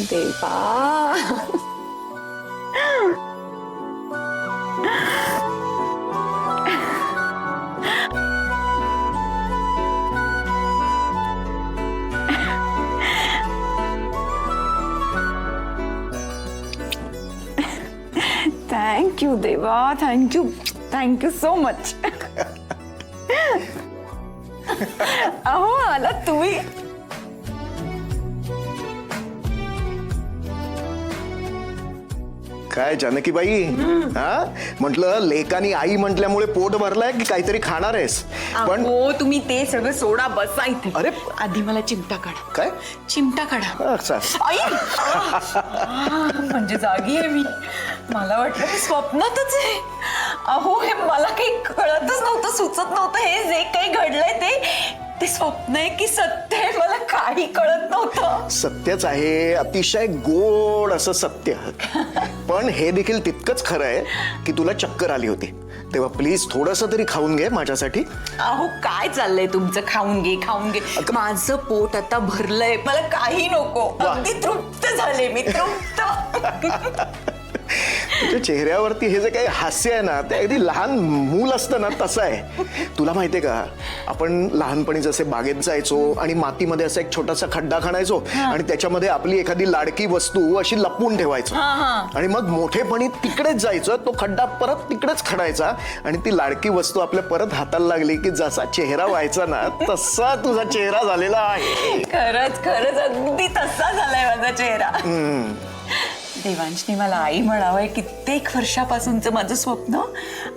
देवा. थँक्यू देवा, thank you so much. अहो आला तुम्ही. काय जानकीबाई, हा म्हटलं लेकानी आई म्हटल्यामुळे पोट भरलंय की काहीतरी खाणार आहेस? पण हो तुम्ही ते सगळं सोडा, बसा इथे. अरे आधी मला चिमटा काढा. काय चिमटा काढा. अच्छा. आई म्हणजे जागी आहे मी. मला वाटलं की स्वप्नातच आहे. अहो हे मला काही कळतच नव्हतं, सुचत नव्हतं हे जे काही घडलंय ते स्वप्न आहे की सत्य आहे, मला काही कळत नव्हतं. सत्यच आहे, अतिशय गोड असं सत्य. पण हे देखील तितकंच खरं आहे की तुला चक्कर आली होती, तेव्हा प्लीज थोडंसं तरी खाऊन घे माझ्यासाठी. अहो काय चाललंय तुमचं? खाऊन घे खाऊन घे. माझं पोट आता भरलंय, मला काही नको. अगदी तृप्त झाले मी, तृप्त. तुझ्या चेहऱ्यावरती हे जे काही हास्य आहे ना, ते अगदी लहान मूल असतं ना तसं आहे. तुला माहितीये का, आपण लहानपणी जसे बागेत जायचो आणि मातीमध्ये असा एक छोटासा खड्डा खणायचो आणि त्याच्यामध्ये आपली एखादी लाडकी वस्तू अशी लपवून ठेवायचो आणि मग मोठेपणी तिकडेच जायचं, तो खड्डा परत तिकडेच खणायचा आणि ती लाडकी वस्तू आपल्या परत हाताला लागली की जसा चेहरा व्हायचा ना तसा तुझा चेहरा झालेला आहे. खरंच खरंच अगदी तसा झालाय माझा चेहरा. देवांशने मला आई म्हणावंय कित्येक वर्षापासूनचं माझं स्वप्न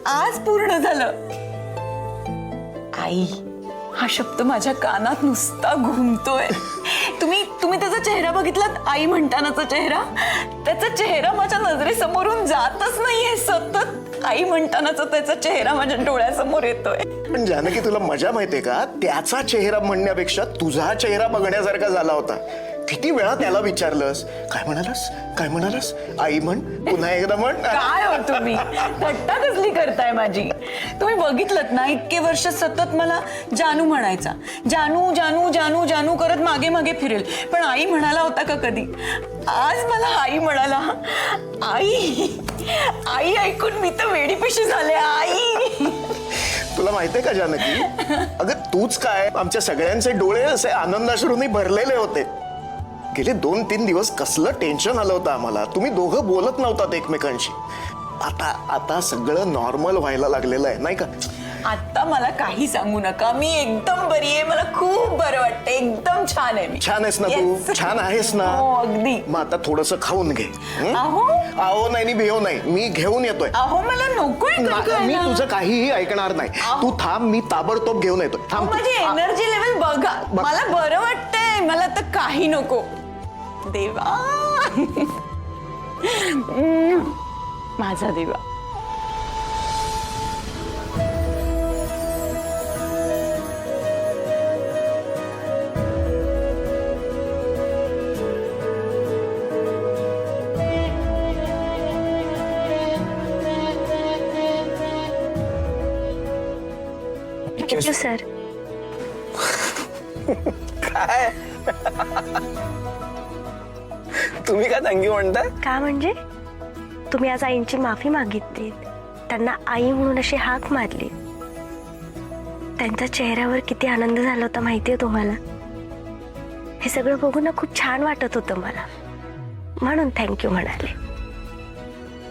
आज पूर्ण झालं. आई हा शब्द माझ्या कानात नुसता घुमतोय. तुम्ही त्याचा चेहरा बघितलात? आई म्हणतानाचा चेहरा, त्याचा चेहरा माझ्या नजरेसमोरून जातच नाहीये. सतत आई म्हणतानाचा त्याचा चेहरा माझ्या डोळ्यासमोर येतोय. पण जानकी तुला मजा माहितीये का, त्याचा चेहरा म्हणण्यापेक्षा तुझा चेहरा बघण्यासारखा झाला होता. किती वेळा त्याला विचारलंस, काय म्हणालास आई म्हण, पुन्हा एकदा म्हण. काय हो तुम्ही थट्टा कसली करताय माझी? तुम्ही बघितलत ना, इतके वर्ष सतत मला जानू म्हणायचा. जानू जानू जानू जानू करत मागे मागे फिरेल, पण आई म्हणाला होता का कधी? आज मला आई म्हणाला. आई आई ऐकून मी तर वेडीपिशी झाले. आई तुला माहितीये का जानकी, अगं तूच काय, आमच्या सगळ्यांचे डोळे असे आनंदाश्रूंनी भरलेले होते. गेले 2-3 दिवस कसलं टेन्शन आलं होतं आम्हाला. तुम्ही दोघं बोलत नव्हतात एकमेकांशी. आता सगळं नॉर्मल व्हायला लागलेलं आहे नाही का? आता मला काही सांगू नका, मी एकदम बरी आहे. मला खूप बरं वाटतं, एकदम छान आहे मी. छान आहेस ना तू? Yes. छान आहेस ना? हो अगदी. मग आता थोडंसं खाऊन घे. अहो नाही भिव नाही, मी घेऊन येतोय. अहो मला नकोय. मी तुझं काहीही ऐकणार नाही. तू थांब, मी ताबडतोब घेऊन येतोय. थांब. माझी एनर्जी लेवल बघा. मला बरं वाटतंय, मला तर काही नको. देवा माझा देवा. Thank you sir. काय तुम्ही काय थँक्यू म्हणताय? का म्हणजे तुम्ही आज आईंची माफी मागितली, त्यांना आई म्हणून अशी हाक मारली. त्यांच्या चेहऱ्यावर किती आनंद झाला होता माहितीये तुम्हाला? हे सगळं बघून ना खूप छान वाटत होतं मला, म्हणून थँक्यू म्हणाले.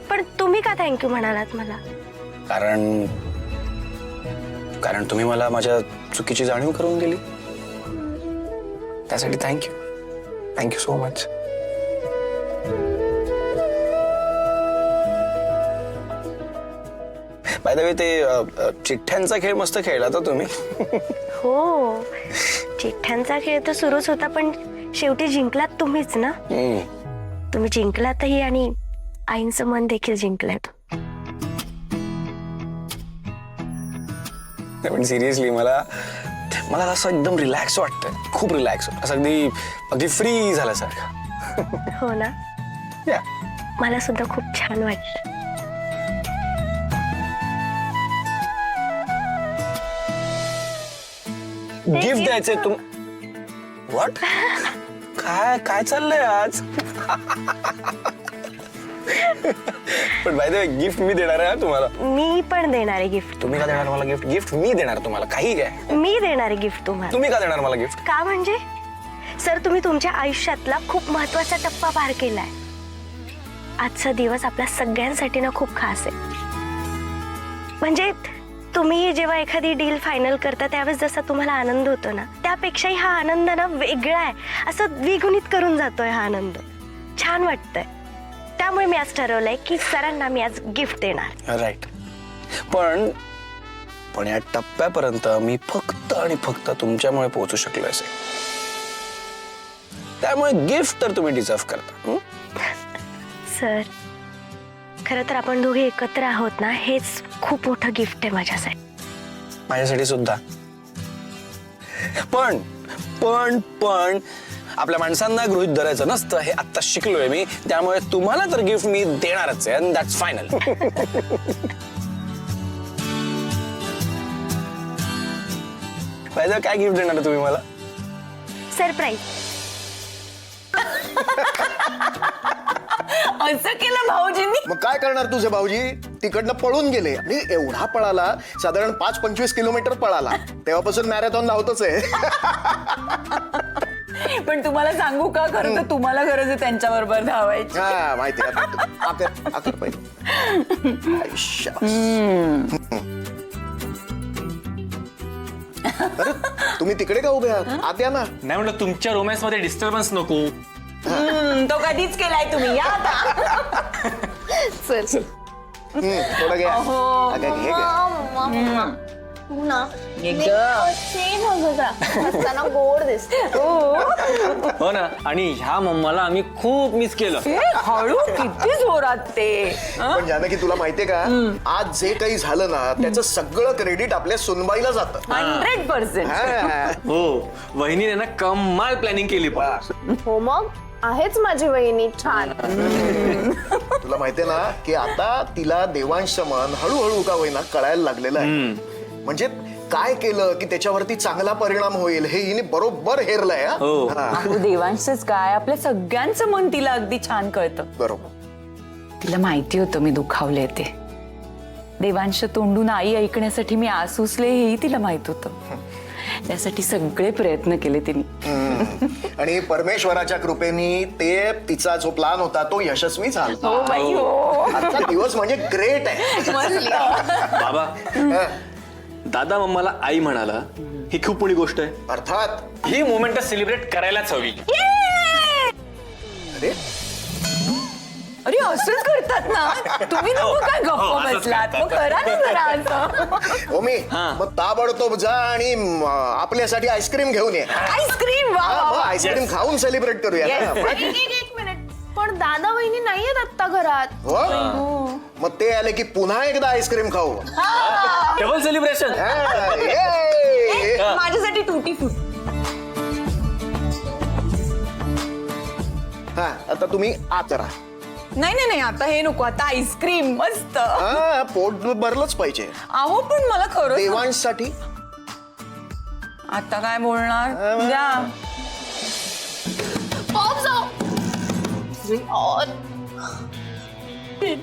पण तुम्ही का थँक्यू म्हणालात मला? कारण तुम्ही मला माझ्या चुकीची जाणीव करून दिली, त्यासाठी thank you so much. By the way, ते चिठ्ठ्यांचा खेळ मस्त खेळला तर तुम्ही. हो, चिठ्ठ्यांचा खेळ तर सुरूच होता, पण शेवटी जिंकलात तुम्हीच ना. तुम्ही जिंकलातही आणि आईंचं मन देखील जिंकलात. पण सिरियसली मला असं एकदम रिलॅक्स वाटतंय, खूप रिलॅक्स, असं अगदी फ्री झाल्यासारखं. हो ना. या मला सुद्धा खूप छान वाटतं. गिफ्ट द्यायचंय तुम व्हॉट? काय चाललंय आज? पण बाय द वे गिफ्ट मी देणार आहे तुम्हाला. मी पण देणार आहे गिफ्ट. तुम्ही का देणार मला गिफ्ट? गिफ्ट मी देणार तुम्हाला, काही काय. मी देणार आहे गिफ्ट तुम्हाला. तुम्ही का देणार मला गिफ्ट? का म्हणजे सर, तुम्ही तुमच्या आयुष्यातला खूप महत्वाचा टप्पा पार केलाय. आजचा दिवस आपल्या सगळ्यांसाठी ना खूप खास आहे. म्हणजे तुम्ही जेव्हा एखादी डील फायनल करता त्यावेळेस जसा तुम्हाला आनंद होतो ना, त्यापेक्षाही हा आनंद ना वेगळा आहे. असं द्विगुणित करून जातोय हा आनंद. छान वाटतंय. त्यामुळे मी आज ठरवलंय की सरांना मी आज गिफ्ट देणार. राईट. पण या टप्प्यापर्यंत मी फक्त आणि फक्त तुमच्यामुळे पोहोचू शकलो असेल. त्यामुळे गिफ्ट तर तुम्ही डिझर्व करता. सर, खरं तर आपण दोघे एकत्र आहोत ना, हेच खूप मोठं गिफ्ट आहे माझ्यासाठी. माझ्यासाठी सुद्धा. पण पण पण आपल्या माणसांना गृहीत धरायचं नसतं हे आता शिकलोय मी. त्यामुळे तुम्हाला तर गिफ्ट मी देणारच आहे. And that's final. काय गिफ्ट देणार तुम्ही मला? सरप्राईज. असं केलं भाऊजींनी? मग काय करणार तुझे भाऊजी? तिकडनं पळून गेले आणि एवढा पळाला, साधारण 5-25 किलोमीटर पळाला. तेव्हापासून मॅरेथॉन धावतच आहे. पण तुम्हाला सांगू का, खरं तर तुम्हाला गरज आहे त्यांच्या बरोबर धावायची. हा माहिती आहे. आकर पाहिजे. अरे तुम्ही तिकडे का उभे आहात? आत या ना. नाही म्हणलं तुमच्या रोमॅन्स मध्ये डिस्टर्बन्स नको. तो कधीच केलाय तुम्ही. या आता. चल. थोडं घ्या. अहो. अगं, घे ग. ये ग. गोड दिसते. हो ना. आणि ह्या मम्माला आम्ही खूप मिस केलं. ए, हळू किती जोरात ते. पण जानकी, तुला माहितीये का, आज जे काही झालं ना त्याचं सगळं क्रेडिट आपल्या सुनबाईला जातं. 100%. हा. हो, वहिनीने ना कमाल प्लॅनिंग केली. पण हो मग आहेच माझी वहिनी छान. तुला माहितीये ना की आता तिला देवांश मन हळूहळू का होईना कळायला लागलेलं आहे. म्हणजे काय केलं की त्याच्यावरती चांगला परिणाम होईल हे हिने बरोबर हेरलंय. हो. अहो, देवांशच काय, आपल्या सगळ्यांचं मन तिला अगदी छान कळतं. बरोबर. तिला माहिती होतं मी दुखावले ते. देवांश तोंडून आई ऐकण्यासाठी मी आसुसले हेही तिला माहित होतं. त्यासाठी सगळे प्रयत्न केले तिने. आणि परमेश्वराच्या कृपेने ते तिचा जो प्लान होता तो यशस्वी झाला. हो बाई हो. आजचा दिवस म्हणजे ग्रेट आहे. मस्त. बाबा, हा, दादा मम्माला आई म्हणाला ही खूप मोठी गोष्ट आहे. अर्थात. ही मोमेंट सेलिब्रेट करायलाच हवी. अरे अरे असंच करतात ना तुम्ही. नको काय हो, गप्प असंच बसलात, करतात. मग करा ना जरा असं. ओमी, हा. मग ताबडतोब जा आणि आपल्यासाठी आईस्क्रीम घेऊन ये. आईस्क्रीम. वा हा, वा, मग वा. आईस्क्रीम खाऊन सेलिब्रेट करूया. Yes. हा, एक मिनिट. पण दादा वहिनी नाहीयेत आत्ता घरात. हो? मग ते आले की पुन्हा एकदा आईस्क्रीम खाऊ. Double celebration. हा, ये. माझ्यासाठी तुटी फूट. हा, आता तुम्ही आत करा. नाही आता हे नको. आता आईस्क्रीम मस्त. हा, पोट भरलंच पाहिजे. अहो पण मला खरं देवांशसाठी. आता काय बोलणार. द्या. पॉप जाऊ.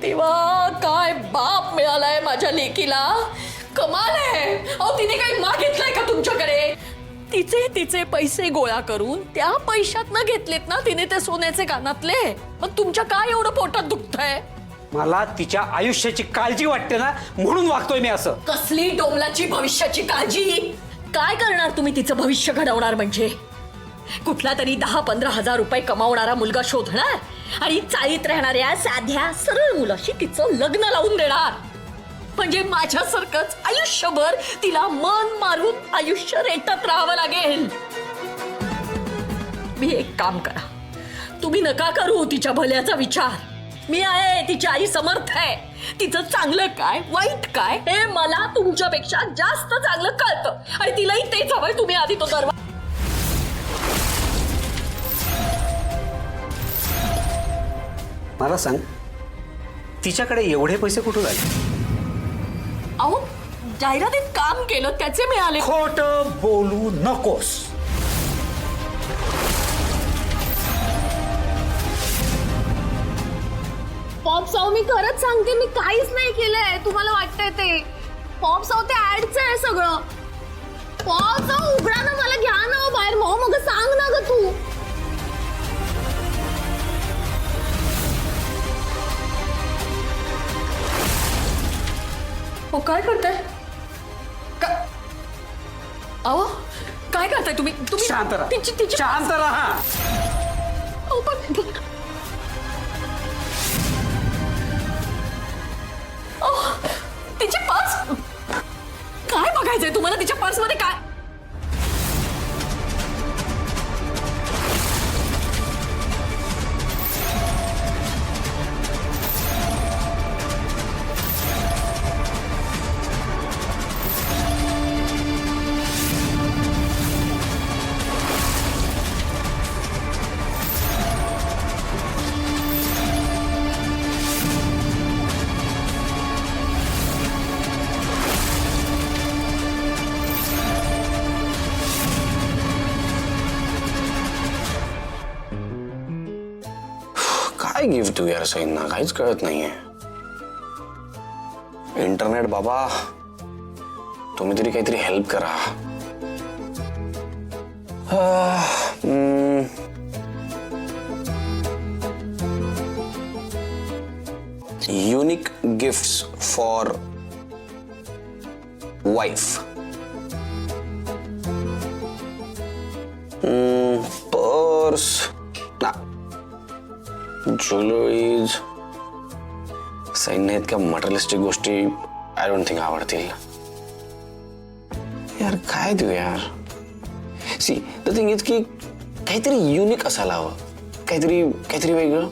तेव्हा काय बाप मिळालाय माझ्या लेकीला. कमाल आहे. अहो, तिने काही मागितलंय का तुमच्याकडे? तिचे पैसे गोळा करून त्या पैशातनं घेतलेत ना तिने ते सोन्याचे कानातले. मग तुमच्या काय एवढं पोटात दुखतंय? मला तिच्या आयुष्याची काळजी वाटते ना, म्हणून वागतोय मी असं. कसली डोमलाची भविष्याची काळजी? काय करणार तुम्ही तिचं भविष्य घडवणार म्हणजे? कुठला तरी 10-15 हजार रुपये कमावणारा मुलगा शोधणार आणि चाळीत राहणाऱ्या साध्या सरळ मुलाशी तिचं लग्न लावून देणार. म्हणजे माझ्यासारखंच आयुष्यभर तिला मन मारून आयुष्य रेटत राहावं लागेल. मी एक काम करा, तुम्ही नका करू तिच्या भल्याचा विचार. मी आहे, तिची आई समर्थ आहे. तिचं चांगलं काय वाईट काय हे मला तुमच्यापेक्षा जास्त चांगलं कळतं. आणि तिलाही तेच हवंय. तुम्ही आधी तो दरवाजा. मला सांग, तिच्याकडे एवढे पैसे कुठून आले? अहो, जाहिरातीत काम केलं त्याचे मिळाले. खोटं बोलू नकोस. पॉप्साव मी खरंच सांगते मी काहीच नाही केलंय तुम्हाला वाटतंय ते पॉप्साव ते ऍडचं आहे सगळं पॉप्साव उघडा ना मला घ्या ना बाहेर मग सांग ना ग तू हो काय करताय अहो काय करताय तुम्ही तुम्ही शांत राहा तिची शांत राहा. अहो, पण- अहो, तिची पर्स काय बघायचंय तुम्हाला तिच्या पर्स मध्ये काय काय गिफ्ट देऊ यार सईंना काहीच कळत नाहीये. इंटरनेट बाबा तुम्ही तरी काहीतरी हेल्प करा. Unique gifts for wife. Purse ना ज्वेलरीज सैन्य इतक्या मटेरियलिस्टिक गोष्टी आय डोंट थिंक आवडतील यार. काय देऊ यार. सी द थिंग इज की काहीतरी युनिक असायला हवं. काहीतरी वेगळं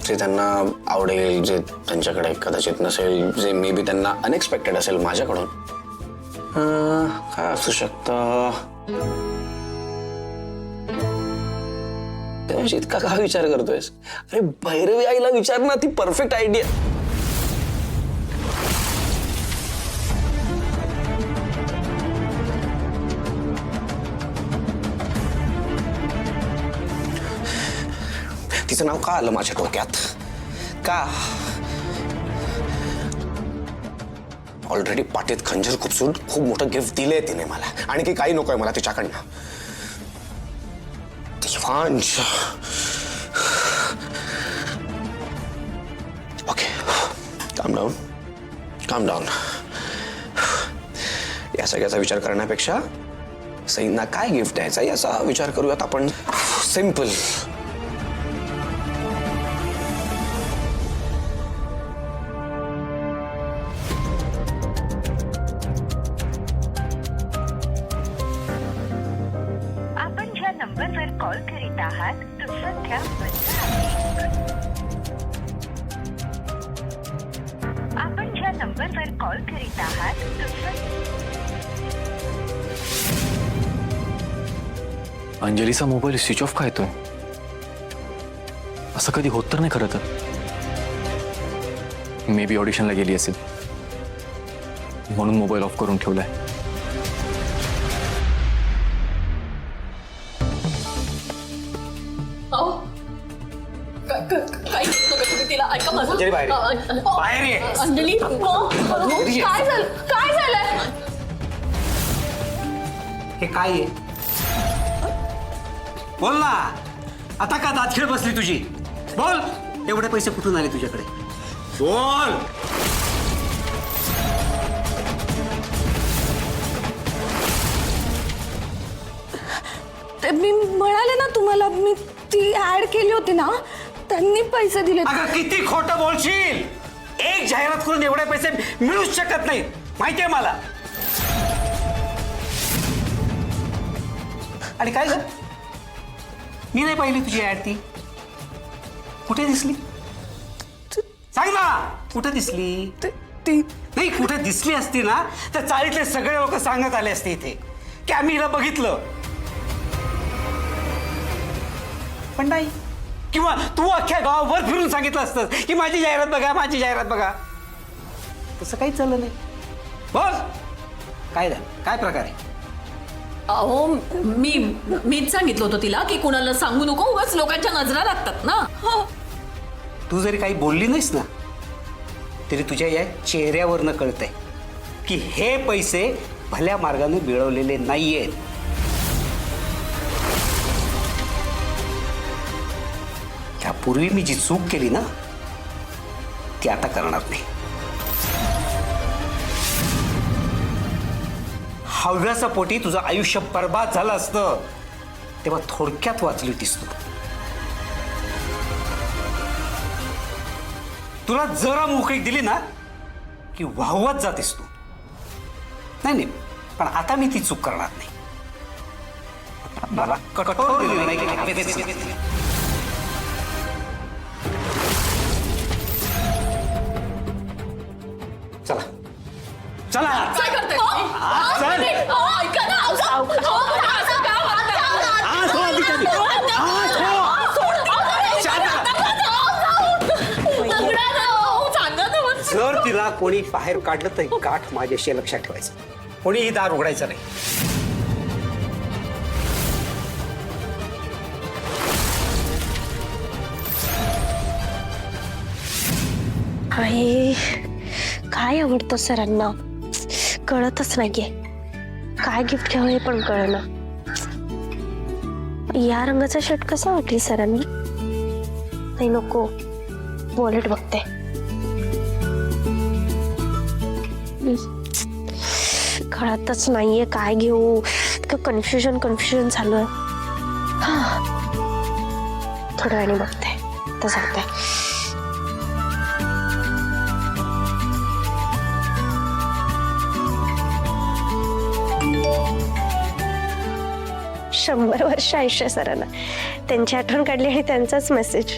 जे त्यांना आवडेल जे त्यांच्याकडे कदाचित नसेल जे मे बी त्यांना अनएक्सपेक्टेड असेल माझ्याकडून. काय असू शकतं. त्यावेळेस इतका का विचार करतोयस. अरे भैरवी आईला विचार ना ती परफेक्ट आयडिया. तिचं नाव का आलं माझ्या डोक्यात का. ऑलरेडी पाठीत खंजर खुपसून खूप मोठं गिफ्ट दिलंय तिने मला. आणखी काही नकोय मला तिच्याकडनं. दिवांश ओके काम डाऊन. या सगळ्याचा विचार करण्यापेक्षा सईंना काय गिफ्ट द्यायचा याचा विचार करूयात आपण. सिंपल. आपण ज्या नंबरवर कॉल करीत आहात तो सध्या बंद आहे. आपण ज्या नंबरवर कॉल करीत आहात तो अंजलीचा मोबाईल स्विच ऑफ का येतोय. असं कधी होत तर नाही खरं तर. मे बी ऑडिशनला गेली असेल म्हणून मोबाईल ऑफ करून ठेवलाय. अहो काय करतो का तुम्ही तिला ऐका माझं अंजली बाहेर ये. बाहेर ये. अंजली काय झालंय हे काय आहे बोल ना. आता का दातखिळ बसली तुझी. बोल एवढे पैसे कुठून आले तुझ्याकडे. बोल. ते मी म्हणाले ना तुम्हाला मी ती ऍड केली होती ना त्यांनी पैसे दिले अगं किती खोटं बोलशील. एक जाहिरात करून एवढे पैसे मिळूच शकत नाहीत माहितीये मला. आणि काय झालं मी नाही पाहिली तुझी ऍड. ती कुठे दिसली सांग ना. कुठे दिसली. नाही कुठे दिसली असती ना तर चाळीतले सगळे लोक सांगत आले असते इथे की आम्ही हिला बघितलं. पण नाही. किंवा तू अख्ख्या गावावर फिरून सांगितलं असतं की माझी जाहिरात बघा माझी जाहिरात बघा. तसं काहीच चाललं नाही. बोल काय झालं काय प्रकार आहे. अहो मीच सांगितलं होतं तिला की कुणाला सांगू नको उगाच लोकांच्या नजरा लागतात ना. तू जरी काही बोलली नाहीस ना तरी तुझ्या या चेहऱ्यावरनं कळतंय की हे पैसे भल्या मार्गाने मिळवलेले नाहीयेत. यापूर्वी मी जी चूक केली ना ती आता करणार नाही. हव्याचा पोटी तुझं आयुष्य बर्बाद झालं असतं तेव्हा थोडक्यात वाचली होतीस तू. तुला जरा मोकळीक दिली ना की वाहवत जातेस तू. नाही पण आता मी ती चूक करणार नाही. मला कठोर निर्णय घ्यायचे. चला चला काय करताय? चल. ऐका ना, जर तिला कोणी बाहेर काढलं तर गाठ माझ्याशी लक्षात ठेवायचं. कोणीही दार उघडायचं नाही. आहे काय आवडतं सरांना कळतच नाहीये. काय गिफ्ट घ्यावं हे पण कळना. या रंगाचा शर्ट कसा वाटेल सरांना? नाही नको, वॉलेट बघते. कळतच नाहीये काय घेऊ. कन्फ्युजन चालू आहे. थोड्या वेळाने बघते तर सांगते. शंभर वर्ष आयुष्य सरांना. त्यांची आठवण काढली आणि त्यांचाच मेसेज.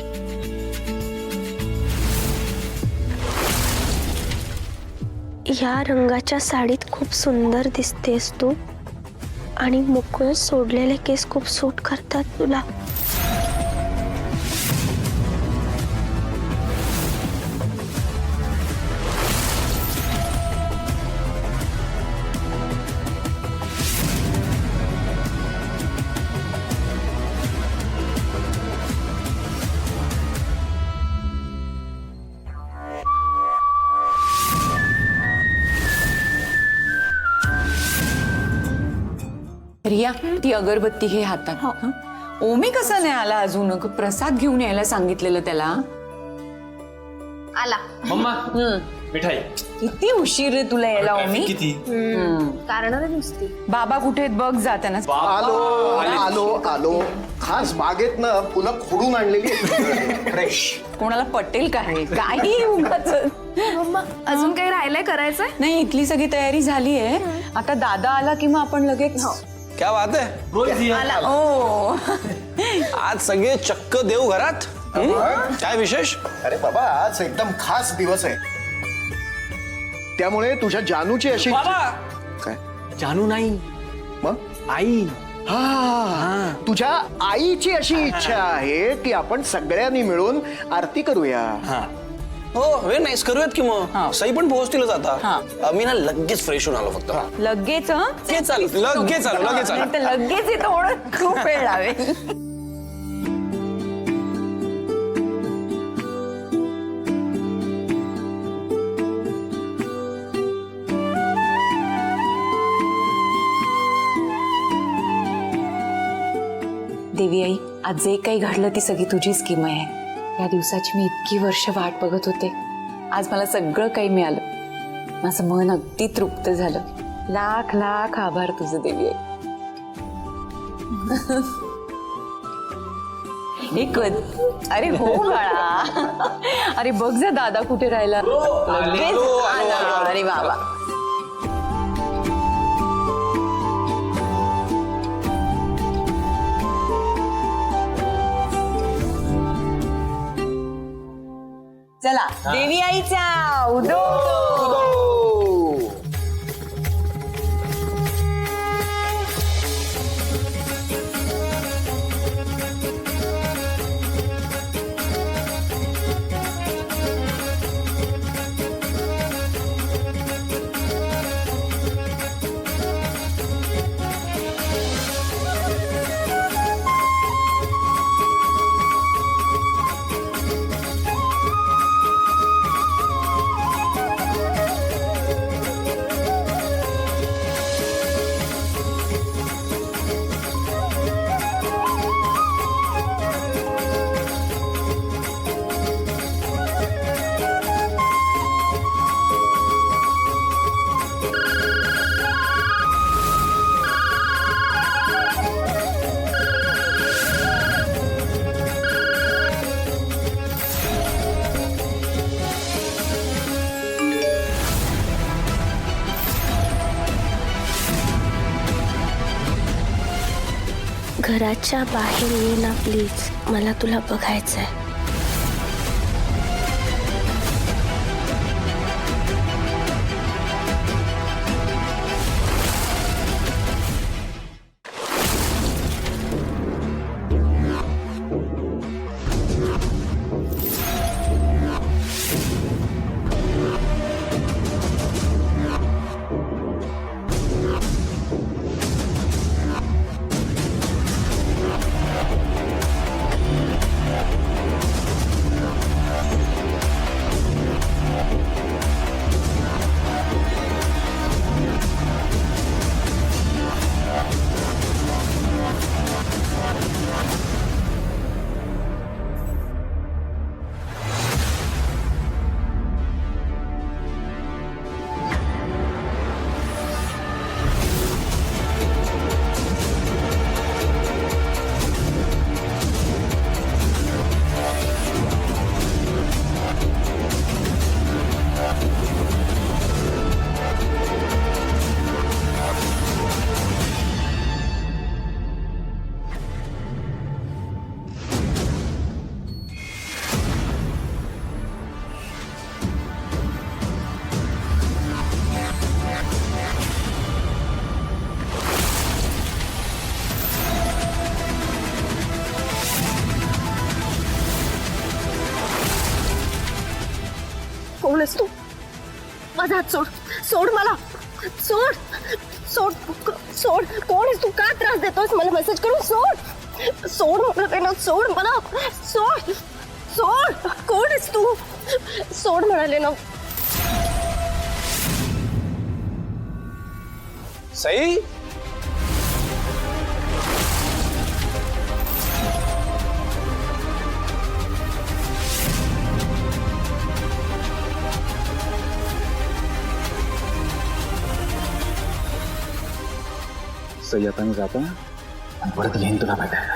या रंगाच्या साडीत खूप सुंदर दिसतेस तू आणि मोकळे सोडलेले केस खूप सूट करतात तुला. रिया ती अगरबत्ती घे हातात. हं? ओमी कसा नाही आला अजून? प्रसाद घेऊन यायला सांगितलेलं त्याला. आला. मम्मा मिठाई. किती उशीर रे तुला यायला ओमी. किती? कारण नुसती. बाबा कुठे आहेत बघ जा त्यांना. आलो खास बागेत ना फुलं खोडून आणलेली फ्रेश. कोणाला पटेल का हे काही उगाच. अजून काही राहिलंय करायचंय? नाही इथली सगळी तयारी झाली आहे. आता दादा आला की मग आपण लगेच. क्या बात आहे. ओ आज सगळे चक्क देव घरात. काय विशेष? अरे बाबा आज एकदम खास दिवस आहे. त्यामुळे तुझ्या जानूची अशी बाबा काय जानू नाही, मग आई. हा तुझ्या आईची अशी इच्छा आहे की आपण सगळ्यांनी मिळून आरती करूया. हो व्हेरी नाईस. करूयात की मग. हा. सई पण पोहोचतीलच आता. हा. मी ना लगेच फ्रेश होऊन आलो फक्त. लगेच लगेच आलो. लगेच येतं म्हणून खूप वेळ लावेल. देवी आई आज जे काही घडलं ती सगळी तुझीच किमया आहे. या दिवसाची मी इतकी वर्ष वाट बघत होते. आज मला सगळं काही मिळालं. माझं मन अगदी तृप्त झालं. लाख लाख आभार तुझं देवी आई. एक अरे हो बाळा. अरे बघ जा दादा कुठे राहिला. लगेच आला. अरे बाबा चला देवी आईचा उदो. घराच्या बाहेर ये ना प्लीज, मला तुला बघायचंय. कोण आहेस तू? माझा हात सोड, सोड मला, सोड सोड सोड. कोण आहेस तू? का त्रास देतोस मला मेसेज करून? सोड, सोड म्हणत आहे ना, सोड मला, सोड सोड. कोण आहेस तू? सोड म्हणाले ना. सई, सही आता मी जातो आणि परत येईन तुला भेटायला.